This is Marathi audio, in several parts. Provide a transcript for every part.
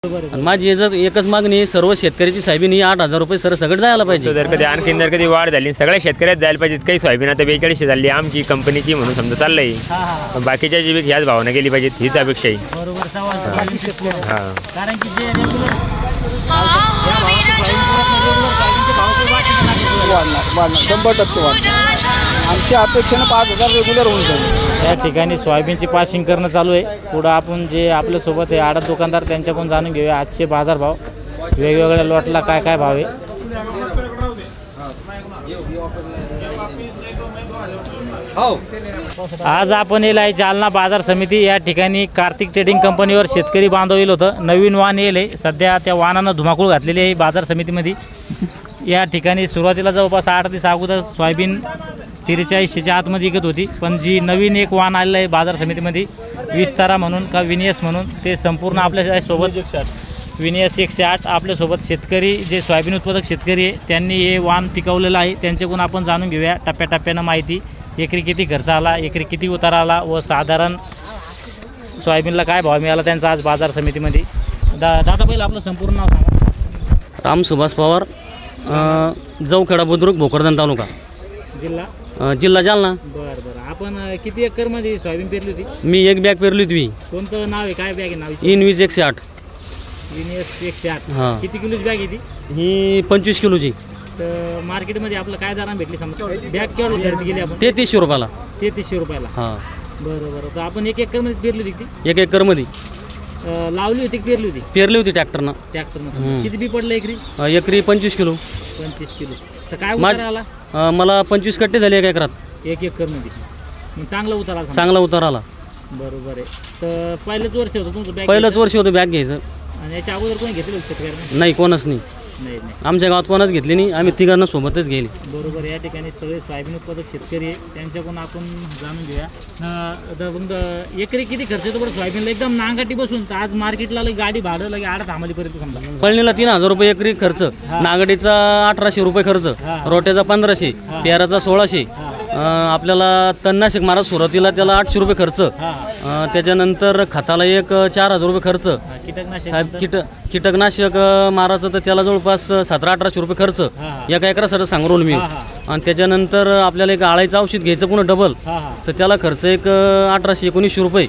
आणि माझी एकच मागणी आहे, सर्व शेतकऱ्याची सोयाबीन ही 8,000 रुपये सर सगळं जायला पाहिजे. जर कधी वाढ झाली सगळ्या शेतकऱ्यात जायला पाहिजे. काही सोयाबीन आता 42 झाली आमची कंपनीची म्हणून समजा चाललंय. बाकीच्या जीविक ह्याच भावाने गेली पाहिजेत हीच अपेक्षा आहे. कारण की जे वाढणार 100% वाढणार. आमच्या अपेक्षेनं 5,000 रेग्युलर होऊन जाईल. या ठिकाणी सोयाबीनची पासिंग करणं चालू आहे. पुढं आपण जे आपल्यासोबत आहे आडत दुकानदार त्यांच्याकडून जाणून घेऊया आजचे बाजारभाव, वेगवेगळ्या लॉटला काय काय भाव आहे. आज आपण येईल आहे जालना बाजार समिती. या ठिकाणी कार्तिक ट्रेडिंग कंपनीवर शेतकरी बांधव येईल होतं. नवीन वाहन येईल आहे. सध्या त्या वाहनानं धुमाकूळ घातलेली आहे बाजार समितीमध्ये. या ठिकाणी सुरुवातीला जवळपास 8 दिवस अगोदर सोयाबीन 4300च्या आतमध्ये विकत होती. पण जी नवीन एक वाहन आलेलं आहे बाजार समितीमध्ये विस्तारा म्हणून का विनियस म्हणून, ते संपूर्ण आपल्यासोबत विनियस 108 आपल्यासोबत शेतकरी जे सोयाबीन उत्पादक शेतकरी आहे त्यांनी हे वाहन पिकवलेलं आहे. त्यांच्याकडून आपण जाणून घेऊया टप्प्याटप्प्यानं माहिती. एकरी किती खर्च आला, एकरी किती उतार आला व साधारण सोयाबीनला काय भाव मिळाला त्यांचा आज बाजार समितीमध्ये. दादा पहिलं आपलं संपूर्ण नाव सांगा. राम सुभाष पवार, जवखेडा बुद्रुक, भोकरदन तालुका, जिल्हा जालना. बरं. आपण किती एकरमध्ये सोयाबीन पेरली होती? मी एक बॅग पेरली होती. कोणतं नाव आहे, काय बॅग आहे नाव? इनवीज 108. विनियस 108. हां. किती किलोची बॅग आहे ती? ही 25 किलोची. तर मार्केटमध्ये आपलं काय दराने भेटली समजा? बॅग केवढं खरेदी केली आपण? 3300 रुपयाला. 3300 रुपयाला. हां. बरं. तर आपण एक एकरमध्ये पेरली होती ती? 1 एकरमध्ये लावली होती पेरली होती? पेरली होती ट्रॅक्टरनं. ट्रॅक्टरनं. किती बी पडलं एकरी? एकरी 25 किलो. 25 किलो. तर काय उतार आला? मला 25 कट्टे झाले 1 एकरात. 1 एकरमध्ये मग चांगला उतार आला? चांगला उतार आला. बरोबर आहे. तर पहिलंच वर्ष होतं तुमचं बॅग? पहिलंच वर्ष होतं बॅग घ्यायचं. आणि याच्या अगोदर कोणी घेतलं शेतकऱ्यांनी? नाही, कोणच नाही. आमच्या गावात कोणाच घेतली नाही. आम्ही तिघांना सोबतच गेले. बरोबर. या ठिकाणी सगळे सोयाबीन उत्पादक शेतकरी आहे त्यांच्याकडून आपण जाणून घेऊया. एकरी किती खर्च येतो बरं सोयाबीनला एकदम नांगाटी बसून? तर आज मार्केटला गाडी भाडं लगे आडत थांबलीपर्यंत समजा. पळणीला 3000 रुपये एकरी खर्च, नांगडीचा 1800 रुपये खर्च, रोट्याचा 1500, पेराचा 1600, आपल्याला तणनाशक मारा सुरुवातीला त्याला 800 रुपये खर्च, त्याच्यानंतर खताला एक 4000 रुपये खर्च, कीटकनाशक मारायचं तर त्याला जवळपास 1700-1800 रुपये खर्च एका एकरासाठी सांगून मी. आणि त्याच्यानंतर आपल्याला एक आळायचं औषध घ्यायचं पुन्हा डबल, तर त्याला खर्च एक 1800-1900 रुपये.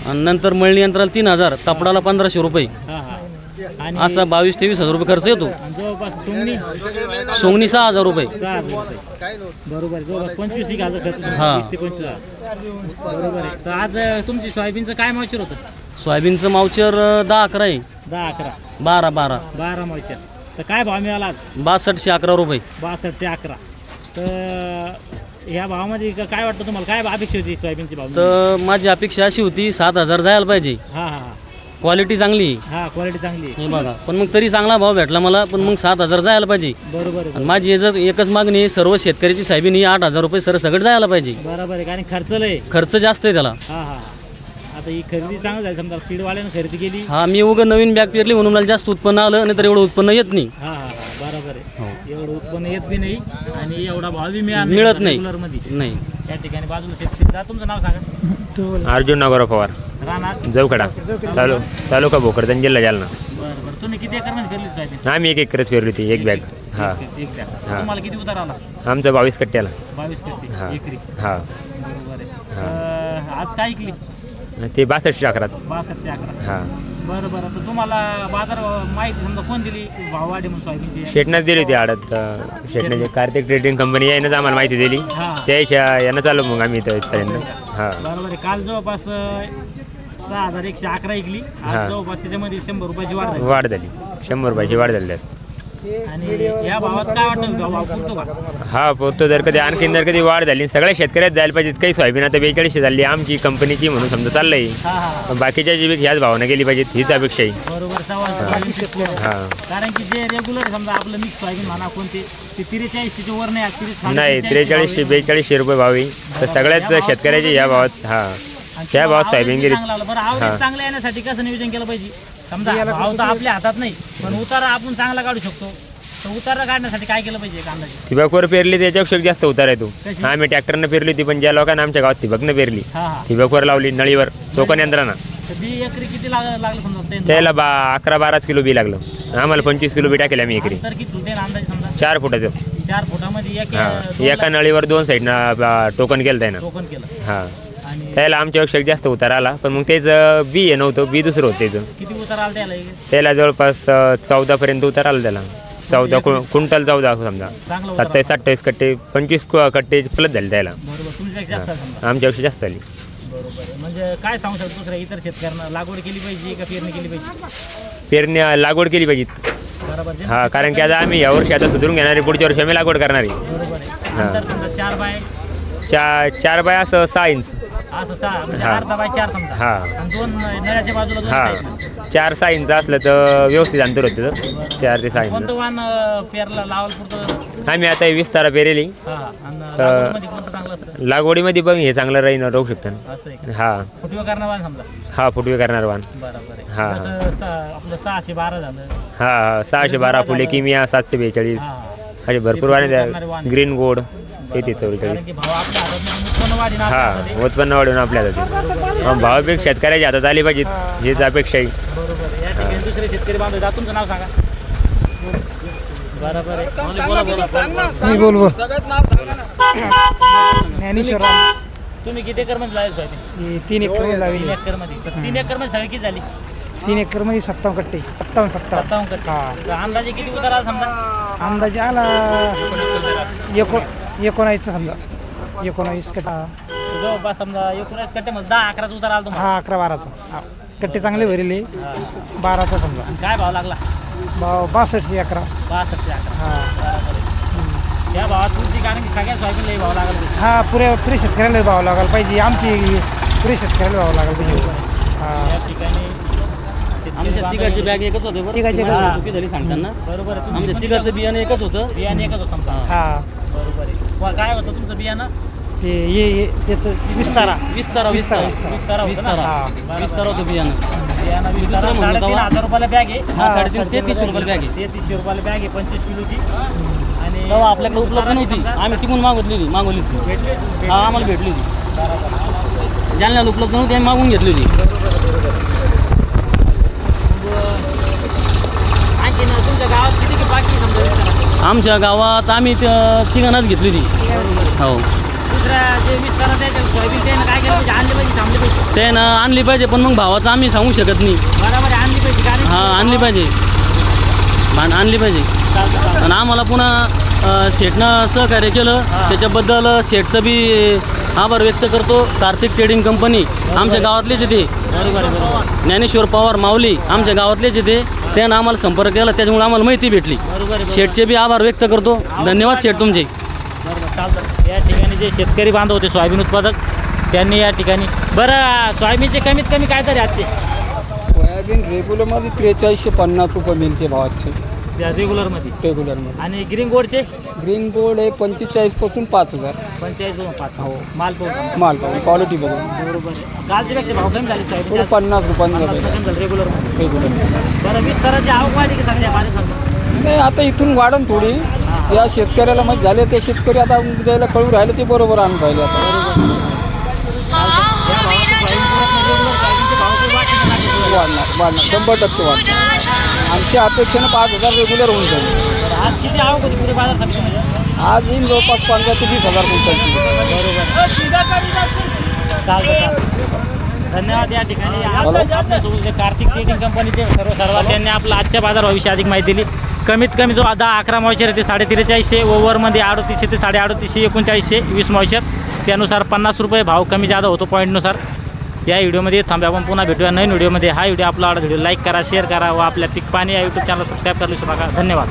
आणि नंतर मळणी यंत्राला 3000, तपडाला 1500 रुपये, असा 22-23 रुपये खर्च येतो. सोंगणी 6000 रुपये. बरोबर. 25,000 खर्च. हां. 25,000. बरोबर आहे. तर आज तुमची सोयाबीनचं काय मावचर होतं? सोयाबीनचं मावचर 10-11 आहे. 10-11. 12 मावचर. तर काय भाव मिळाला आज? 6211 रुपये. 6211. तर ह्या भावामध्ये काय वाटतं तुम्हाला, काय अपेक्षा होती सोयाबीनची भाव? तर माझी अपेक्षा अशी होती 7000 जायला पाहिजे. हां. क्वालिटी चांगली. क्वालिटी चांगली हे बघा. पण मग तरी चांगला भाव भेटला मला. पण मग 7000 जायला पाहिजे. बरोबर. आणि माझी एकच मागणी आहे, सर्व शेतकऱ्याची सोयाबीन ही 8000 रुपये सर सगळं जायला पाहिजे. बरोबर आहे. कारण खर्च जास्त आहे त्याला. आता ही खरेदी चांगली झाली समजा, सीडवाल्यानं खरेदी केली. मी उगं नवीन बॅग पेरली म्हणून मला जास्त उत्पन्न आलं, नाही तर एवढं उत्पन्न येत नाही. बरोबर आहे. एवढं उत्पन्न येत बी नाही आणि एवढा भाव बी मिळत नाही. या ठिकाणी बाजूला शेतकरी. तुमचं नाव सांगा. अर्जुन नागोराव पवार, राहणार जवखेडा, तालुका भोकरदन, जिल्हा जालना. बरं. तुम्ही किती एकरमध्ये पेरली सोयाबीन? आम्ही 1 एकरच पेरली होती, एक बॅग. तुम्हाला किती उतार आला? आमचा 22 कट्ट्याला. 22 कट्टे एकरी. बरोबर आहे. आज काय ऐकली? ते 62 अकरात. 6211. बरं. तर तुम्हाला बाजार माहिती समजा कोण दिली भाव वाढे म्हणून सोयाबीनची? शेटनंच दिली होती आडत. शेटने कार्तिक ट्रेडिंग कंपनी यायनंच आम्हाला माहिती दिली. त्याच्या यानं चालू मग आम्ही इथपर्यंत. बरोबर आहे. काल जवळपास 6111 ऐकली. आज जवळपास त्याच्यामध्ये 100 रुपयाची वाढ झाली. 100 रुपयाची वाढ झाली. आणि या भावात काय वाटतं, भाव पुरतो का? पोहतो. जर कधी वाढ झाली सगळ्या शेतकऱ्यात जायला पाहिजेत. काही सोयाबीन आता 42 झाली आमची कंपनीची म्हणून समजा चाललंय. बाकीच्या जीविक ह्याच भावाने गेली पाहिजेत हीच अपेक्षा आहे. बरोबर. कारण की जे रेग्युलर समजा आपलं मिक्स सोयाबीन म्हणा कोणते, ते 4300 वर नाही, 4300-4200 रुपये भाव आहे. तर सगळ्याच शेतकऱ्याचे या भावात त्या भावात सोयाबीन गेली. बरं. चांगलं येण्यासाठी कसं नियोजन केलं पाहिजे? समजा भाव तर आपल्या हातात नाही, पण उतारा आपण चांगला काढू शकतो. तर उतारा काढण्यासाठी काय केलं पाहिजे? कांद्याची ठिबकवर पेरली त्याच्यापेक्षा जास्त उतार आहे. आम्ही ट्रॅक्टरनं पेरली होती, पण ज्या लोकांना आमच्या गावात ठिबकनं पेरली, ठिबकवर लावली नळीवर, टोकन यंत्रानं, बी एकरी किती लागलं समजा ते त्याला 11-12 किलो बी लागलं. आम्हाला 25 किलो बी टाकेल आम्ही एकरी. तर किती तुलते अंदाजे समजा 4 फुटाचं. 4 फुटामध्ये एका नळीवर 2 साईडनं टोकन केलं त्यानं. टोकन केलं हां आणि त्याला आमच्यापेक्षा जास्त उतार आला, पण मग त्याचं बी हे नव्हतं, बी दुसरं होतं त्याचं. किती उतार आला त्याला त्याला जवळपास 14 उतार आला त्याला. 14 क्विंटल 14 समजा. चांगला उतार 27-28 कट्टे 25 कट्टे प्लस झाले त्याला. बरोबर तुमच्यापेक्षा जास्त समजा आमच्यापेक्षा जास्त झाली. बरोबर. म्हणजे काय सांगू शकतो दुसऱ्या इतर शेतकऱ्यांना लागवड केली पाहिजे का पेरणी केली पाहिजे? पेरणी लागवड केली पाहिजे. बरोबर जे- हा कारण की आता आम्ही यावर्षी आता सुधारून घेणारे, पुढच्या वर्षी आम्ही लागवड करणारी. बरोबर आहे. अंतर समजा 4 बाय 4 बाय असं 6 इंच. असं 6 म्हणजे हा. अर्धा बाय 4 समजा हा आणि 2 नळ्याच्या बाजूला 2 हा साईडला. 4-6 इंच असलं तर व्यवस्थित अंतर होतं. 4 ते 6 इंच. कोणतं वाण पेरला लावायला पुरतं? आम्ही आता 20 तारा पेरेली. हा आणि लागवडीमध्ये कोणतं चांगलं असतं? लागवडीमध्ये पण हे चांगलं राहू शकतं. असं आहे का? हा फुटवे करणार वाण समजा. हा फुटवे करणार वाण. बरोबर आहे. हा. जसं आपलं 612 झालं. हा 612 फुले किमिया 742 हा असे भरपूर वाणे त्या. ग्रीन गोड 33-44. कारण की भाव आपल्या हातात उत्पन्न वाढीन हा आपल्यामध्ये. उत्पन्न वाढून आपल्या हातात. भावापेक्षा शेतकऱ्याच्या हातात आली पाहिजे हीच अपेक्षा आहे. बरोबर आहे. या ठिकाणी दुसरे शेतकरी बांधव आहेत. तुमचं नाव सांगा. बरोबर आहे. मी बोल ज्ञानेश्वर तुम्ही किती एकर मध्ये लावले सोयाबीन? 3 एकर मध्ये 3 लावली. एकर मध्ये. 3 एकर मध्ये सगळी किती झाली? 3 एकर मध्ये 57 कट्टे 57 57 कट्टे. तर अंदाजे किती उतार आला समजा? अंदाजे आला 19 समजा 19 कट्टा. जवळपास समजा 19 कट्ट्यामध्ये 10-11 उतार आला तुम्हाला. हा 11-12 कट्टे चांगले भरले. 12चा समजा आणि काय भाव लागला? भाव 62 11. 62-11. हा त्या भावात तुमची कारण की सगळ्या सोयाबीनला भाव लागला. हा पुरे शेतकऱ्याला भाव लागायला पाहिजे. आमची पुरे शेतकऱ्याला भाव लागायला पाहिजे. हा या ठिकाणी आमच्या तिघाचे बॅग एकच होते बरं. तिघाचे तुम्हाला बॅग. चुकी झाली सांगताना. बरोबर आहे. आमच्या तिघाचं बियाणं एकच होतं. बियाणे एकच होतं समजा. हा बरोबर आहे. काय होतं तुमचं बियाणं? ते याचं विस्तारा. विस्तारा विस्तारा होतं ना? विस्तारा विस्तारा होतं बियाणं. बियाणं विस्तारा दुसरं म्हणतो 3,500 रुपयाला बॅग आहे. हा, 33 रुपयाला बॅग आहे. 3300 रुपयाला बॅग आहे 25 किलोची. आणि तेव्हा आपल्याकडे उपलब्ध नव्हती. आम्ही तिकून मागवली होती. भेटले हा आम्हाला भेटली होती. जालन्याला उपलब्ध नव्हती, आम्ही मागून घेतली होती. आणखी तुमच्या गावात किती बाकी समजा विस्तारा? आमच्या गावात आम्ही तिघांनाच घेतली होती. हो दुसऱ्या जे विस्तारा द्यायचे सोयाबीन त्यानं काय केलं पाहिजे? आणले पाहिजे थांबले पाहिजे? त्यानं आणली पाहिजे, पण मग भावाचं आम्ही सांगू शकत नाही. बरोबर आहे, आणली पाहिजे कारण हा आणली पाहिजे. आणली पाहिजे. आणि आम्हाला पुन्हा शेठनं सहकार्य केलं, त्याच्याबद्दल शेठचं बी आभार व्यक्त करतो. कार्तिक ट्रेडिंग कंपनी आमच्या गावातलेच येते. ज्ञानेश्वर पवार माऊली आमच्या गावातलेच येते. त्यानं आम्हाला संपर्क केला, त्याच्यामुळे आम्हाला माहिती भेटली. शेठचे बी आभार व्यक्त करतो. धन्यवाद शेठ तुमचे. बरोबर चालतं. या ठिकाणी जे शेतकरी बांधव होते सोयाबीन उत्पादक त्यांनी या ठिकाणी बरं सोयाबीनचे कमीत कमी काय तरी आजचे सोयाबीन रेग्युलरमध्ये 4350 रुपये मिलचे भावाचे. रेग्युलरमध्ये रेग्युलरमध्ये आणि ग्रीन गोल्डचे ग्रीन गोल्ड आहे 45 पासून 5000. 45-5 हो. माल पोहोच. माल पाहून क्वालिटी बघून बरोबर आहे. कालच्यापेक्षा भाव कमी झाले पुढे सोयाबीन 50 रुपयांचा झालं रेग्युलरमध्ये. रेग्युलर. बरं विस्ताराची आवक वाढली की सध्या माझ्या नाही आता इथून वाढन थोडी. ज्या शेतकऱ्याला माहीत झाले ते शेतकरी आता ज्याला कळू राहिले ते बरोबर आणून पाहिले आता. वाढणार 100% वाढणार. आमच्या अपेक्षेनं 5000 रेग्युलर होऊन जाईल. आज किती आवक होती पुरे बाजार समितीमध्ये? आज येईल जवळपास 15 ते 20,000 क्विंटलची. चालतं. धन्यवाद. या ठिकाणी आपल्यासोबत जे कार्तिक ट्रेडिंग कंपनीचे सर्वात त्यांनी आपला आजच्या बाजाराविषयी अधिक माहिती दिली. कमीत कमी जो 10-11 मॉइचर आहे ते 4350, ओव्हरमध्ये 3800 ते 3850, 3900 20 मॉइचर. त्यानुसार 50 रुपये भाव कमी जादा होतो पॉईंटनुसार. या व्हिडिओमध्ये थांबे. आपण पुन्हा भेटूया नवीन व्हिडिओमध्ये. हा व्हिडिओ आपला व्हिडिओ लाईक करा, शेअर करा व आपल्या पीक पाणी या यूट्यूब चॅनल सबस्क्राईब करायला विसरू नका. धन्यवाद.